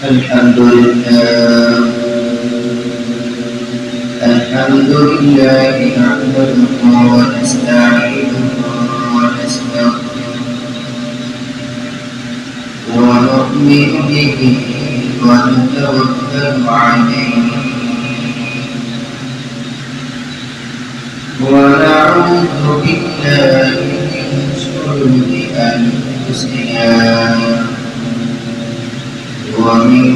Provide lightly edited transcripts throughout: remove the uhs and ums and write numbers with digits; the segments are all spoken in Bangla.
الحمد لله نحمده ونستعينه ونستغفره ونؤمن به ونتوكل عليه ونعوذ بالله من شرور أنفسنا ومن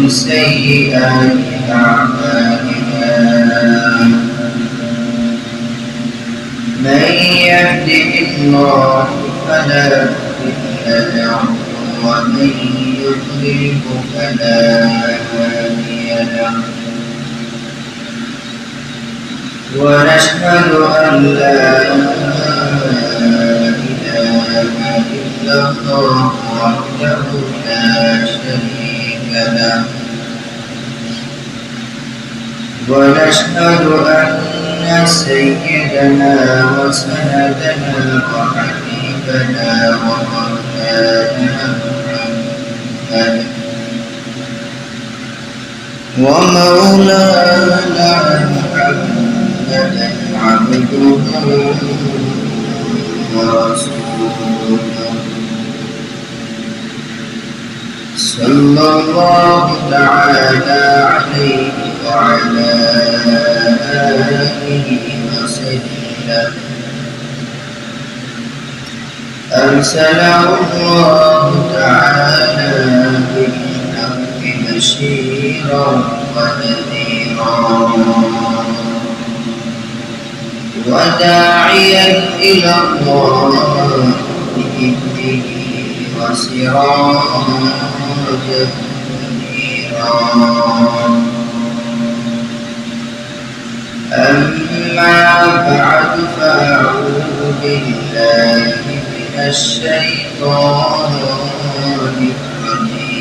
سيئات أعمالنا من يهده الله فلا مضل له ومن يضلل فلا هادي له ونشهد أن لا إله إلا الله وحده لا شريك له ونشهد أن سيدنا وسندنا وحبيبنا ومولانا محمدا عبده ورسوله صلى الله تعالى عليه وعلى آله وسلم أرسله الله تعالى بالحق بشيرا ونذيرا وداعيا إلى الله بإذنه وسراجا منيرا أما بعد فأعوذ بالله من الشيطان الرجيم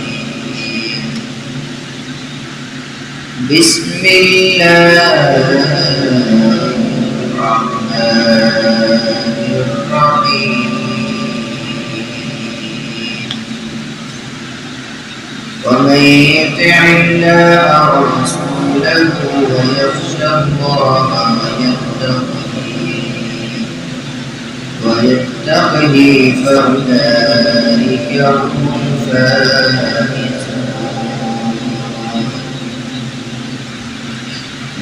بسم الله الرحمن الرحيم ومن يطع الله ورسوله ويخشى الله ويتقه فأولئك هم الفائزون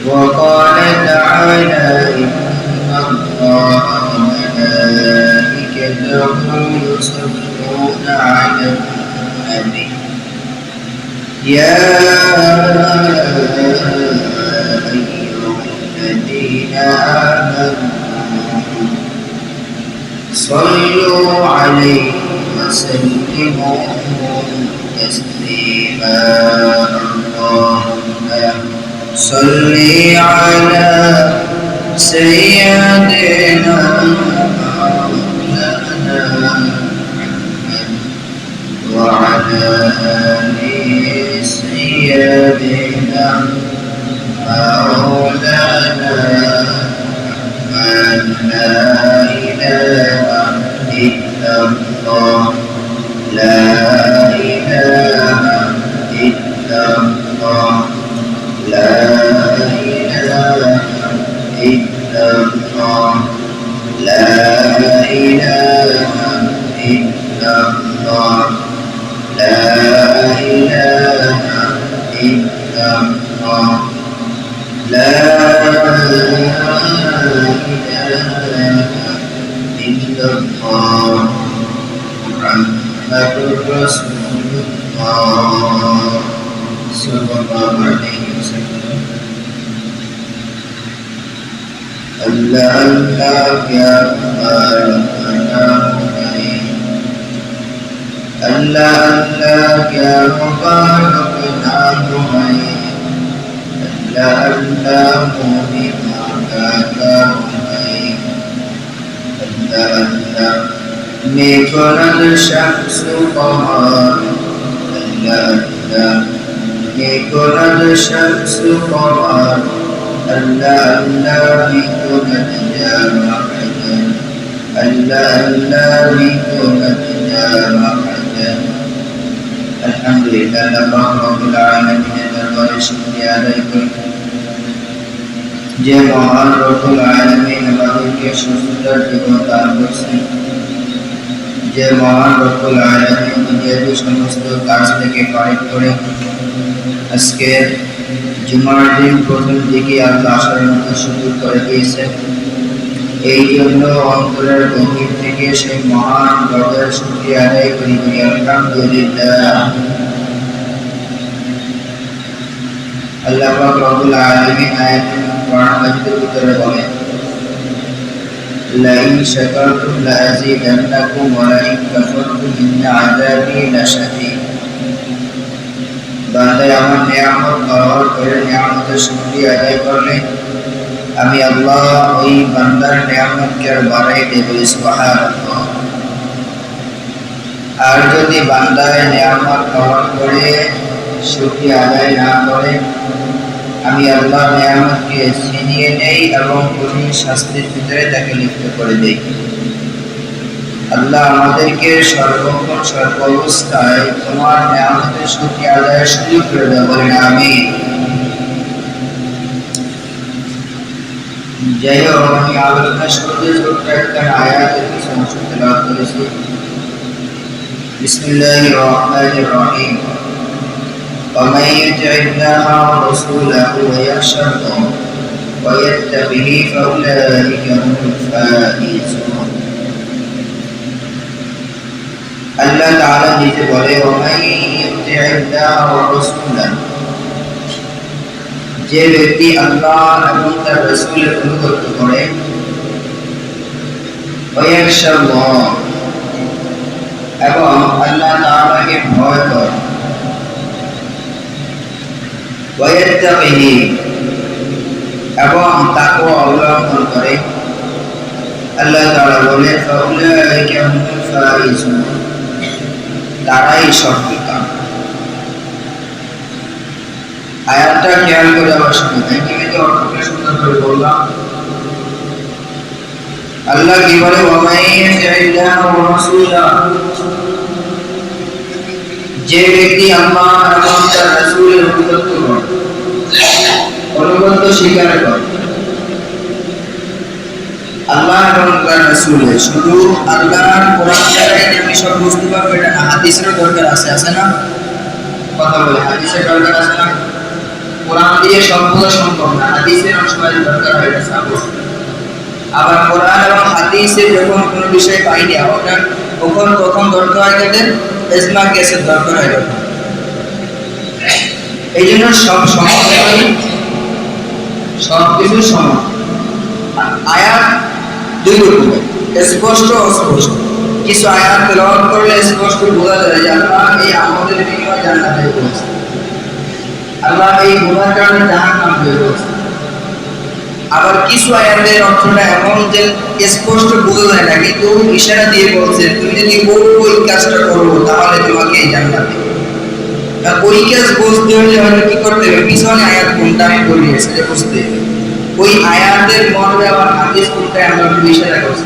وقال تعالى إن الله وملائكته يصلون على النبي يا أيها الذين آمنوا صلوا عليه وسلموا تسليما اللهم صل على سيدنا مولانا محمد وعلى آل سيدنا مولانا محمد لا إله إلا الله لا إله إلا الله لا إله إلا الله لا إله إلا الله لا إله إلا الله لا إله إلا الله محمد رسول الله صلى الله عليه وسلم الله الله يا مباركنا الله الله يا مباركنا الله الله بما كان الله الله ميكون الشمس قمر الله الله ميكون الشمس قمر الله الله ميكون النجار حجر الله الله ميكون النجار حجر আলহামদুলিল্লাহ আল্লাহ রাব্বুল আলামিনের দরবারে শুকরিয়া আদায় করি যে মহান রব্বুল আলামিন আমাদেরকে সুন্দর জীবন দান করেছেন, যে মহান রব্বুল আলামিন দুনিয়ার সমস্ত কাজ থেকে ফারিগ করে আজকে জুমার দিন প্রথম দিকে আল্লাহ আসার মতো সুযোগ করে দিয়েছেন। এই জন্য অন্তরের গভীর থেকে সেই মহান রবের শুকরিয়া আদায় করি। আলহামদুলিল্লাহ। আল্লাহ পাক রব্বুল আলামিন আয়াতুল কুরআন মাজিদের ভিতরে বলেন, লাইন শাকারতুম লাযীদান্নাকুম ওয়া লাইন কাফারতুম ইন্না আযাবী লাশাদীদ। বান্দা আমার নিয়ামত ব্যবহার করে নিয়ামতের শুকরিয়া আদায় করলে আমি আল্লাহ ওই বান্দার নিয়ামতকে আর বাড়াই দেব। সুবহানাল্লাহ। আর যদি বান্দায় নিয়ামত ব্যবহার করে শুকরিয়া আদায় না করে আমি আল্লাহ নিয়ামতকে ছিনিয়ে নেই এবং কঠিন শাস্তির ভিতরে তাকে লিপ্ত করে দেই। আল্লাহ আমাদেরকে সর্বক্ষণ সর্ব অবস্থায় তোমার নিয়ামতের শুকরিয়া আদায়ের সুযোগ করে দেওয়া, বলেন আমিন। যাই হোক, আমি আলোচনা শুরুতে ছোট্ট একটা আয়াতের কিছু অংশ তেলাওয়াত করেছি। বিসমিল্লাহির রহমানির রহিম। ومن يطع الله ورسوله ويخشى ويتقه فأولئك هم الفائزون। আল্লাহ তাআলা নিজে বলে, ومن يطع الله ورسوله, যে ব্যক্তি আল্লাহ এবং তার রাসূলের অনুগত করে, ويخشى এবং আল্লাহ তাআলাকে ভয় করে, ওয়ায়াত্তাকিহি এবং তাকওয়া অবলম্বন করে, আল্লাহ তাআলা বলেন ফাউলাইকা হুমুল ফাইজুন, তারাই সফলকাম। আয়াতটা খেয়াল করে আবার শুনবেন, আমি তো অর্থটা সুন্দর করে বললাম। আল্লাহ কি বলে, ওয়ামাইয়াতিল্লাহ ওয়া রাসূলাহু, যে ব্যক্তি আল্লাহ এবং তার রাসূলের অনুগত করে, অনুগত স্বীকার করে আল্লাহ এবং তার রাসূলের, শুধু আল্লাহর কোরআন দ্বারা আমি সব বুঝতে পারবো এটা না, হাদিসের দরকার আছে না? কথা বলে, হাদিসের দরকার আছে না? কোরআন দিয়ে সব বোঝা সম্ভব না, হাদিসের অংশ দরকার হয়, এটা সাপোর্ট। আবার কোরআন এবং হাদিসে যখন কোনো বিষয় পাই না তখন প্রথম দরকার হয় তাদের ইজমা কেসের দরকার হয়। এই জন্য সব কিছু সমান। আয়াত দুই রকমের, স্পষ্ট অস্পষ্ট। কিছু আয়াত তেলাওয়াত করলে স্পষ্ট বোঝা যায় যে আল্লাহ এই আমাদের বিনিময়ে জান্নাত তৈরি করেছে, আল্লাহ এই গুনার কারণে জাহান্নাম তৈরি করেছে। আবার কিছু আয়াতের অর্থটা এমন যে স্পষ্ট বোঝা যায় না, কিন্তু ইশারা দিয়ে বলছে তুমি যদি ওই কাজটা করো তাহলে তোমাকে জান্নাত দেবে। ওই কাজ বুঝতে হলে হয়তো কি করতে হবে, পিছনে আয়াত কোনটা আমি বলি সেটা বুঝতে হবে। ওই আয়াতের মধ্যে আবার হাদিস কোনটা আমরা ইশারা করছি,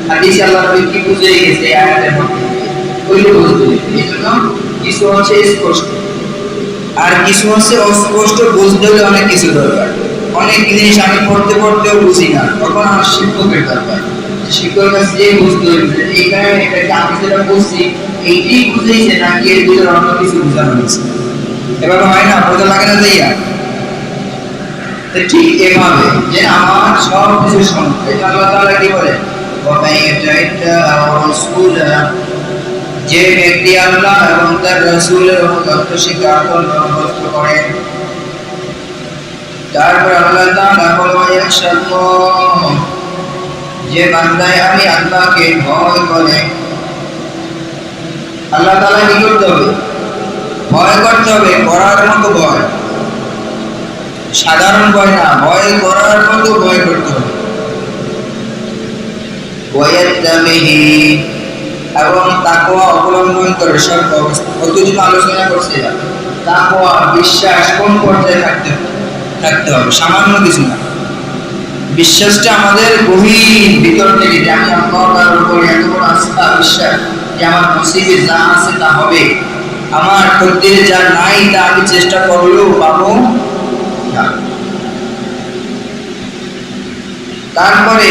হাদিসে আল্লাহ নবী কি বুঝিয়ে গেছে এই আয়াতের মধ্যে, ওইটা বুঝতে হবে। এই জন্য কিছু হচ্ছে স্পষ্ট আর কিছু হচ্ছে অস্পষ্ট। বুঝতে হলে অনেক কিছু দরকার। অনেক জিনিস আমি পড়তেও বুঝি না, তখন আমার শিক্ষকের দরকার। শিক্ষকের কাছে যে বুঝতে হয়েছে এই কারণে এটাকে আমি যেটা বলছি এইটাই বুঝেছে নাকি এর ভিতরে অন্য কিছু বোঝানো হয়েছে, এভাবে হয় না? বোঝা লাগে না যাইয়া? ঠিক এভাবে যে আমার সব কিছু সম্ভব। আল্লাহ তাআলা কি বলে, যে ব্যক্তি আল্লাহ এবং তার রাসূলের অনুগত স্বীকার করে, তারপর আল্লাহ তাআলা বলে যে বান্দায় আমি আল্লাহকে ভয় করে। আল্লাহ তাআলা কি করতে হবে? ভয় করতে হবে, করার মতো ভয়, সাধারণ ভয় না, ভয় করার মতো ভয় করতে হবে। ওয়ায়াত্তাবিহি এবং তাকওয়া অবলম্বন করে সব অবস্থা। কতদিন আলোচনা করছে তাকওয়া, বিশ্বাস কোন পর্যায়ে থাকতে হবে, সামান্য কিছু না। বিশ্বাসটা আমাদের গভীর ভিতর থেকে, যে আমি আল্লাহর উপরে এত বড় আস্থা বিশ্বাস যে আমার নসিবে যা আছে তা হবে, আমার তকদিরে যা নাই তা আমি চেষ্টা করলেও পাবো না। তারপরে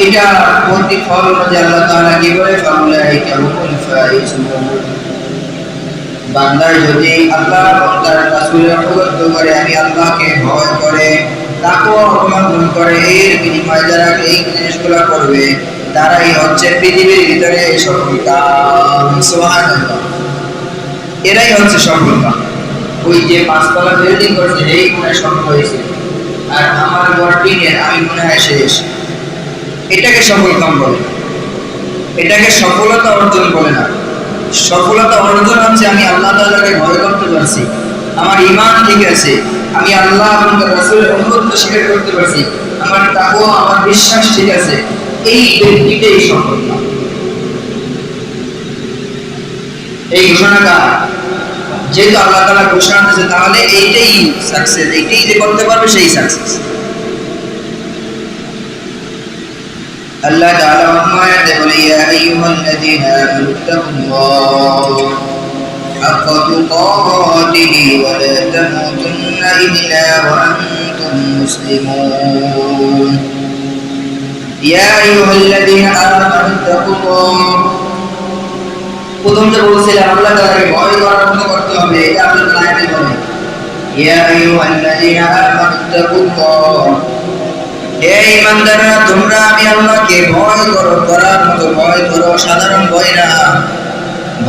এটা প্রতিফল অনুযায়ী আল্লাহ তাআলা কি বলে, ফাউলাইকা হুমুল ফাইজুন। বান্দা যদি আল্লাহ এবং তার রাসূলের অনুগত করে, আমি আল্লাহকে ভয় করে, তাকওয়া অবলম্বন করে, এর বিনিময়ে যারা এই জিনিসগুলো করবে তারাই হচ্ছে পৃথিবীর ভিতরে সফলতা। সুবহানাল্লাহ, এরাই হচ্ছে সফলতা। ওই যে পাঁচতলা বিল্ডিং করছে এই মনে সফল হয়েছে, আর আমার ঘর টিনের, আমি মনে হয় শেষ। এটাকে সফলতা বলে, এটাকে সফলতা অর্জন বলে না। সফলতা অর্জন হচ্ছে আমি আল্লাহ তাআলাকে ভয় করতে পারছি, আমার ঈমান ঠিক আছে, আমি আল্লাহ এবং তার রাসূলের অনুগত্য স্বীকার করতে পারছি, আমার তাকওয়া, আমার বিশ্বাস ঠিক আছে, এই ব্যক্তিটাই সফলতা। এই ঘোষণাটা যেহেতু আল্লাহ তাআলা ঘোষণা দিয়েছে, তাহলে এইটাই সাকসেস, এইটাই যে করতে পারবে সেই সাকসেস। আল্লাহ তাআলা ফরমায়, ইয়া আইয়ুহাল্লাযীনা আমানু তাকুল্লাহ হাক্কা তুকাতিহি ওয়া লা তামুতুন্না ইল্লা ওয়া আনতুম মুসলিমুন। ইয়া আইয়ুহাল্লাযীনা আমানু তাকুল্লাহ, প্রথম যে বলছিলাম আল্লাহ তাআলাকে ভয় করার মতো করতে হবে, এটা আল্লাহ তাআলা আয়াতে বলে, ইয়া আইয়ুহাল্লাযীনা আমানু তাকুল্লাহ, হে ঈমানদাররা তোমরা আমি আল্লাহকে ভয় করো, করার মতো ভয় করো, সাধারণ ভয় না,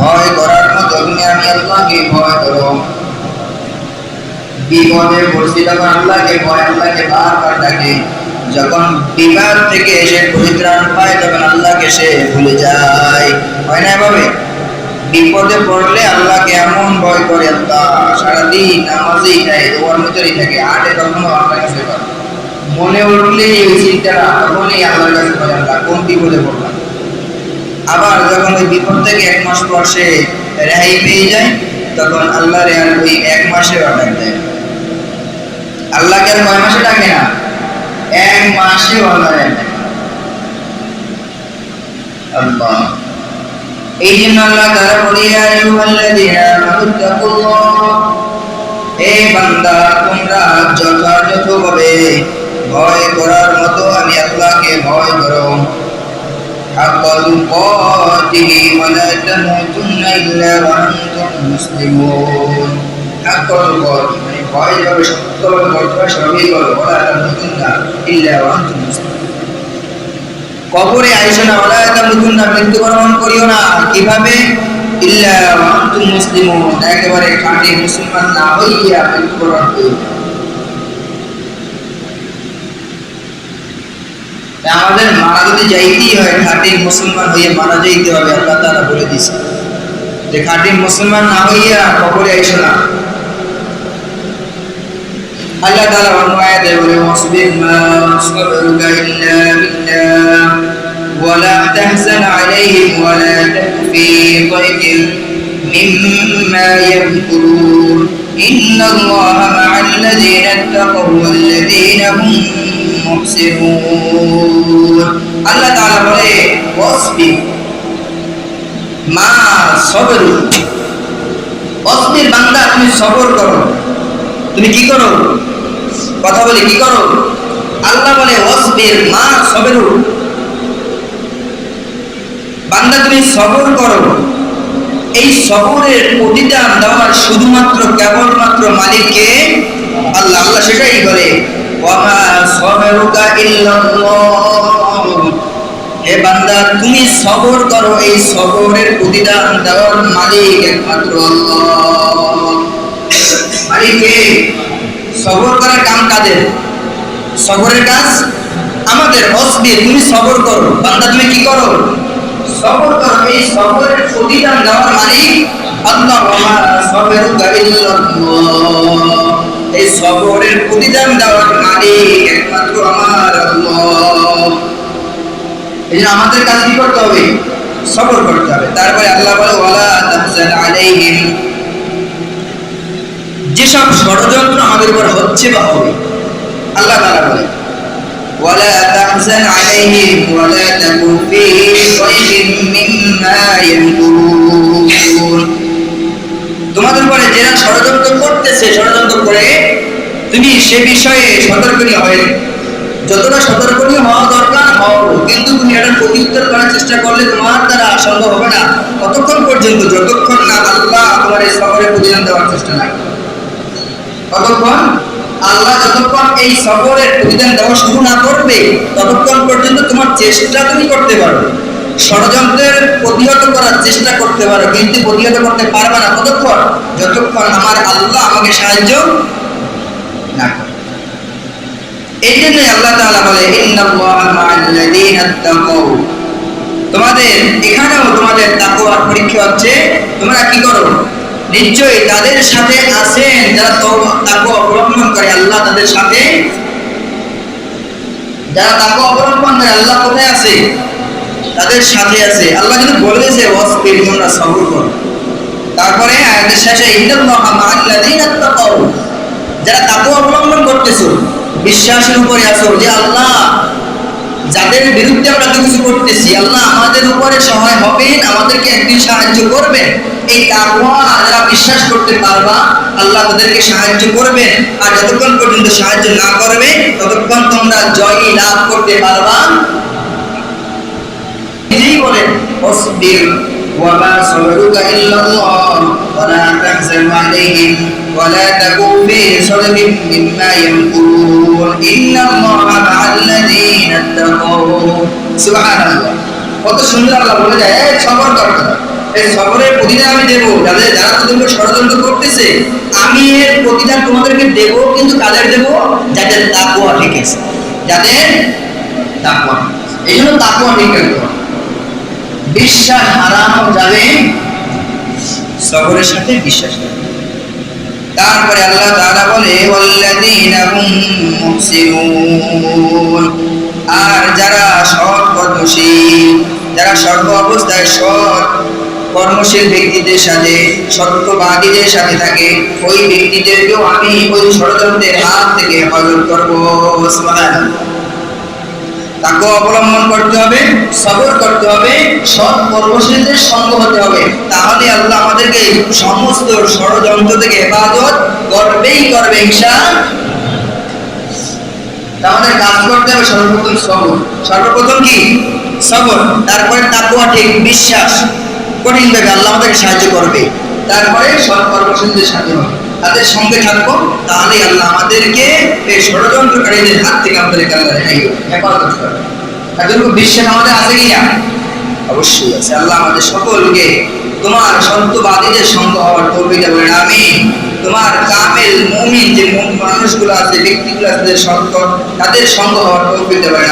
ভয় করার মতো তুমি আমি আল্লাহকে ভয় করো। বিপদে পড়ছি তখন আল্লাহকে ভয়, আল্লাহকে বারবার ডাকে, যখন বিপদ থেকে এসে পরিত্রাণ পায় তখন আল্লাহকে সে ভুলে যায়, হয় না এভাবে? বিপদে পড়লে আল্লাহকে এমন ভয় করে, আল্লাহ সারাদিন নামাজেই থাকে, দোয়ার ভিতরেই থাকে, আটে তখনও আল্লাহর কাছে করে, মনে উঠলেই ওই চিন্তাটা, তখনই আল্লাহর কাছে বলে, আল্লাহ কোন বিপদে পড়লাম। আবার যখন ওই বিপদ থেকে 1 মাস পর সে রেহাই পেয়ে যায়, তখন আল্লাহর আর ওই 1 মাসে ডাক দেয়। আল্লাহকে আর 9 মাসে ডাকে না, 1 মাসে আল্লাহ ডাকে। আল্লাহ, এই জন্য আল্লাহ তাআলা বলে, ইয়া আইয়ুহাল্লাযীনা আমানু তাকুল্লাহ, হে বান্দা তোমরা যথাযথভাবে ভয় করার মতো আমি আল্লাহকে ভয় করো। হাক্কা তুকাতিহি ওয়া লা তামুতুন্না ইল্লা ওয়া আনতুম মুসলিমুন। হাক্কা তুকাতিহি মানে ভয় যেভাবে সত্যভাবে করতে হয় সেভাবেই করো, ওয়া লা তামুতুন্না ইল্লা ওয়া আনতুম মুসলিমুন। কবরে আইসো না, ওয়া লা তামুতুন্না মৃত্যুবরণ করিও না, কিভাবে? ইল্লা ওয়া আনতুম মুসলিমুন, একেবারে খাঁটি মুসলমান না হইয়া মৃত্যুবরণ করিও না। আমাদের মারা যদি যাইতেই হয় খাঁটি মুসলমান হইয়া মারা যাইতে হবে, আল্লাহ তাআলা বলে দিয়েছে যে খাঁটি মুসলমান না হইয়া কবরে আইসো না। আল্লাহ তাআলা অন্য আয়াতে বলে, ওয়াসবির মা সাবরুকা ইল্লা বিল্লাহ ওয়া লা তাহজান আলাইহিম ওয়া লা তাকু ফি দাইকিন মিম্মা ইয়ামকুরুন ইন্নাল্লাহা মা'আল্লাযীনা ইত্তাকাউ ওয়াল্লাযীনা হুম মুহসিনুন। আল্লাহ তাআলা বলে, ওয়াসবির মা সাবরু, ওয়াসবির বান্দা তুমি সবর করো। তুমি কি করো? কথা বলে কি করো? আল্লাহ বলে ওয়াসবির মা সাবরু, বান্দা তুমি সবর করো। এই সবরের প্রতিদান দেওয়ার শুধুমাত্র কেবলমাত্র মালিক কে? আল্লাহ। আল্লাহ সেটাই বলে, ওয়া মা সাবরুকা ইল্লাল্লাহ, হে বান্দা তুমি সবর করো, এই সবরের প্রতিদান দেওয়ার মালিক একমাত্র আল্লাহ। মালিক কে? সবর করার কাম কাদের? সবরের কাজ আমাদের। ওয়াসবির তুমি সবর করো, বান্দা তুমি কি করো? সবর করো, এই সবরের প্রতিদান দেওয়ার মালিক আল্লাহ। ওয়া মা সাবরুকা ইল্লাল্লাহ, এই সবরের প্রতিদান দেওয়ার মালিক একমাত্র আমার আল্লাহ। এই জন্য আমাদের কাজ কি করতে হবে? সবর করতে হবে। তারপরে আল্লাহ বলে, ওয়া লা তাহজান আলাইহিম, যেসব ষড়যন্ত্র আমাদের উপর হচ্ছে বা হবে, আল্লাহ তাআলা বলে, ওয়া লা তাহজান আলাইহিম ওয়া লা তাকু ফি দাইকিন মিম্মা ইয়ামকুরুন, তোমাদের উপরে যারা ষড়যন্ত্র করতেছে, ষড়যন্ত্র করে তুমি সে বিষয়ে সতর্কনীয় হয়ে, যতটা সতর্কনীয় হওয়া দরকার হও, কিন্তু তুমি এটার প্রত্যুত্তর করার চেষ্টা করলে তোমার দ্বারা সম্ভব হবে না ততক্ষণ পর্যন্ত, যতক্ষণ না আল্লাহ তোমার এই সফরের প্রতিদান দেওয়ার চেষ্টা না করে। ততক্ষণ আল্লাহ যতক্ষণ এই সফরের প্রতিদান দেওয়া শুরু না করবে ততক্ষণ পর্যন্ত তোমার চেষ্টা তুমি করতে পারো, ষড়যন্ত্রের প্রতিহত করার চেষ্টা করতে পারো, কিন্তু প্রতিহত করতে পারবে না ততক্ষণ যতক্ষণ আমার আল্লাহ আমাকে সাহায্য না করে। এই জন্যই আল্লাহ তাআলা বলে ইন্নাল্লাহা মা'আল্লাযীনা তাকাউ, তোমাদের এখানেও তোমাদের তাকওয়ার পরীক্ষা হচ্ছে, তোমরা কি করো, নিশ্চয়ই তাদের সাথে আছেন যারা তাকওয়া অবলম্বন করে। আল্লাহ তাদের সাথে, যারা তাকওয়া অবলম্বন করে আল্লাহ কোথায় আছে, তাদের সাথে আছে। আল্লাহ কিন্তু বলেছে ওয়াসবির, তোমরা সবর করো। তারপরে আয়াতের শেষে ইন্নাল্লাহা মা'আল্লাযীনা তাকাউ, যারা তাকওয়া অবলম্বন করতেছো, বিশ্বাসের উপরে আছো যে আল্লাহ যাদের বিরুদ্ধে আমরা কিছু করতেছি, আল্লাহ আমাদের উপরে সহায় হবেন, আমাদেরকে একদিন সাহায্য করবেন। এই তাকওয়া যারা বিশ্বাস করতে পারবা, আল্লাহ তাদেরকে সাহায্য করবেন। আর যতক্ষণ পর্যন্ত সাহায্য না করবে ততক্ষণ তোমরা জয় লাভ করতে পারবা। নিজেই বলেন ওয়াসবির ওয়ামা সাবরুকা ইল্লাল্লাহ ওয়ালা তাহজান আলাইহিম ওয়ালা তাকু ফি সাদরিন মিম্মা ইয়ামকুরুন ইন্নাল্লাহা মা'আল্লাযীনা তাকাউ। সুবহানাল্লাহ, কত সুন্দর আল্লাহ বলে যায় সবর করতে। এই সবরের প্রতিদান আমি দেব, যারা তোমাদের ষড়যন্ত্র করতেছে আমি এর প্রতিদান তোমাদেরকে দেব, কিন্তু কাদের দেব, যাদের তাকওয়া ঠিক আছে, যাদের তাকওয়া। এই জন্য তাকওয়া ঠিক রাখতে হবে। বিশ্বাস হারানো যাবে সবরের সাথে বিশ্বাস। তারপরে আল্লাহ তাআলা বলে ওয়াল্লাযীনা হুম মুহসিনুন, আর যারা সৎ পথশীল, যারা সর্ব অবস্থায় সৎ কর্মশীল ব্যক্তিদের সাথে, সত্যবাদীদের সাথে থাকে, ওই ব্যক্তিদেরকেও আমি ওই ষড়যন্ত্রের হাত থেকে হেফাজত করবো। সুবহানাল্লাহ। তাকে অবলম্বন করতে হবে, সবর করতে হবে, সৎ কর্মশীলদের সঙ্গ হতে হবে, তাহলে আল্লাহ আমাদেরকে সমস্ত ষড়যন্ত্র থেকে হেফাজত করবেই করবে ইনশাআল্লাহ। আমাদের কাজ করতে হবে সর্বপ্রথম সবর, সর্বপ্রথম কি সবর, তারপরে তাকওয়া ঠিক বিশ্বাস, কঠিনভাবে আল্লাহ আমাদেরকে সাহায্য করবে, তারপরে সৎ কর্মশীলদের সাথে হবে, তাদের সঙ্গে থাকবো, তাহলে আল্লাহ আমাদেরকে এই ষড়যন্ত্রকারীদের হাত থেকে আমাদেরকে আল্লাহ হেফাজত করবে। এতটুকু বিশ্বাস আমাদের আছে কিনা? অবশ্যই আছে। আল্লাহ আমাদের সকলকে তোমার সত্যবাদীদের সঙ্গ হওয়ার তৌফিক দান করেন, আমিন। তোমার কামেল মুমিন যে মানুষগুলো আছে, ব্যক্তিগুলো আছে সত্য, তাদের সঙ্গ হওয়ার তৌফিক দান করেন।